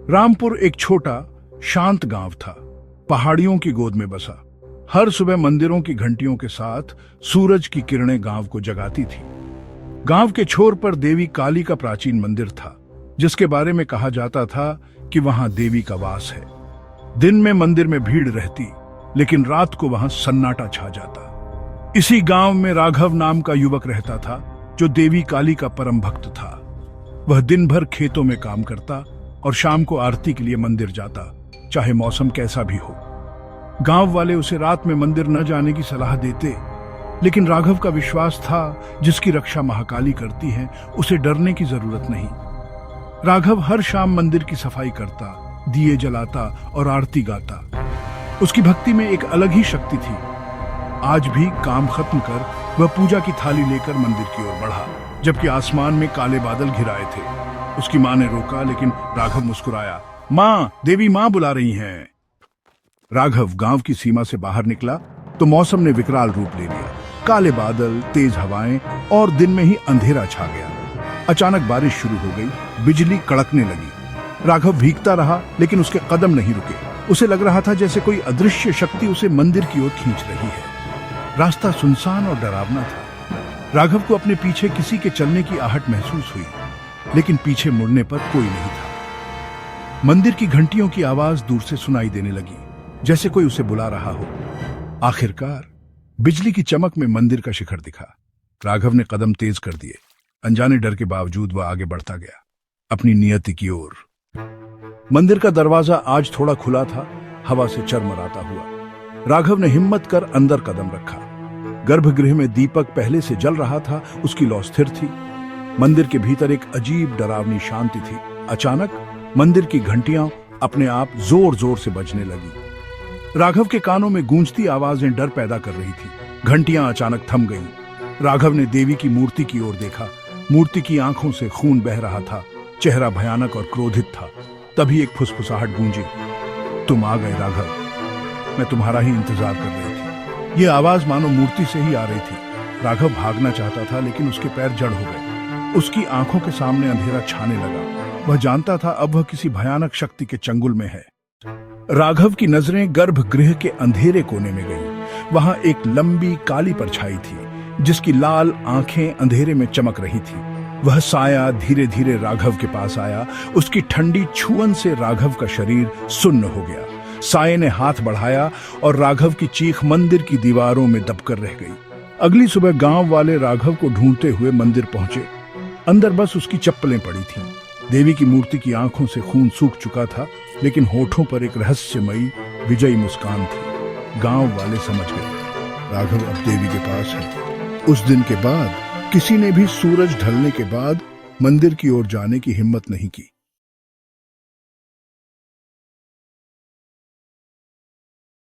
रामपुर एक छोटा शांत गांव था, पहाड़ियों की गोद में बसा। हर सुबह मंदिरों की घंटियों के साथ सूरज की किरणें गांव को जगाती थी। गांव के छोर पर देवी काली का प्राचीन मंदिर था, जिसके बारे में कहा जाता था कि वहां देवी का वास है। दिन में मंदिर में भीड़ रहती, लेकिन रात को वहां सन्नाटा छा जाता। इसी गांव में राघव नाम का युवक रहता था, जो देवी काली का परम भक्त था। वह दिन भर खेतों में काम करता और शाम को आरती के लिए मंदिर जाता, चाहे मौसम कैसा भी हो। गांव वाले उसे रात में मंदिर न जाने की सलाह देते, लेकिन राघव का विश्वास था, जिसकी रक्षा महाकाली करती है, उसे डरने की जरूरत नहीं। राघव हर शाम मंदिर की सफाई करता, दिए जलाता और आरती गाता। उसकी भक्ति में एक अलग ही शक्ति थी। आज भी काम खत्म कर वह पूजा की थाली लेकर मंदिर की ओर बढ़ा, जबकि आसमान में काले बादल घिराए थे। उसकी मां ने रोका, लेकिन राघव मुस्कुराया। मां, देवी मां बुला रही हैं। राघव गांव की सीमा से बाहर निकला तो मौसम ने विकराल रूप ले लिया। काले बादल, तेज हवाएं और दिन में ही अंधेरा छा गया। अचानक बारिश शुरू हो गई, बिजली कड़कने लगी। राघव भीगता रहा, लेकिन उसके कदम नहीं रुके। उसे लग रहा था जैसे कोई अदृश्य शक्ति उसे मंदिर की ओर खींच रही है। रास्ता सुनसान और डरावना था। राघव को अपने पीछे किसी के चलने की आहट महसूस हुई, लेकिन पीछे मुड़ने पर कोई नहीं था। मंदिर की घंटियों की आवाज दूर से सुनाई देने लगी, जैसे कोई उसे बुला रहा हो। आखिरकार बिजली की चमक में मंदिर का शिखर दिखा। राघव ने कदम तेज कर दिए। अनजाने डर के बावजूद वह आगे बढ़ता गया, अपनी नियति की ओर। मंदिर का दरवाजा आज थोड़ा खुला था, हवा से चरमराता हुआ। राघव ने हिम्मत कर अंदर कदम रखा। गर्भगृह में दीपक पहले से जल रहा था, उसकी लौ स्थिर थी। मंदिर के भीतर एक अजीब डरावनी शांति थी। अचानक मंदिर की घंटियां अपने आप जोर जोर से बजने लगी। राघव के कानों में गूंजती आवाजें डर पैदा कर रही थी। घंटियां अचानक थम गईं। राघव ने देवी की मूर्ति की ओर देखा। मूर्ति की आंखों से खून बह रहा था, चेहरा भयानक और क्रोधित था। तभी एक फुसफुसाहट गूंजी। तुम आ गए राघव, मैं तुम्हारा ही इंतजार कर रही थी। यह आवाज मानो मूर्ति से ही आ रही थी। राघव भागना चाहता था, लेकिन उसके पैर जड़ हो गए। उसकी आंखों के सामने अंधेरा छाने लगा। वह जानता था अब वह किसी भयानक शक्ति के चंगुल में है। राघव की नजरें गर्भगृह के अंधेरे कोने में गईं। वहां एक लंबी काली परछाई थी, जिसकी लाल आंखें अंधेरे में चमक रही थी। वह साया धीरे धीरे राघव के पास आया। उसकी ठंडी छुअन से राघव का शरीर सुन्न हो गया। साये ने हाथ बढ़ाया और राघव की चीख मंदिर की दीवारों में दबकर रह गई। अगली सुबह गांव वाले राघव को ढूंढते हुए मंदिर पहुंचे। अंदर बस उसकी चप्पलें पड़ी थीं। देवी की मूर्ति की आंखों से खून सूख चुका था, लेकिन होठों पर एक रहस्यमयी विजयी मुस्कान थी। गांव वाले समझ गए, राघव अब देवी के पास है। उस दिन के बाद किसी ने भी सूरज ढलने के बाद मंदिर की ओर जाने की हिम्मत नहीं की।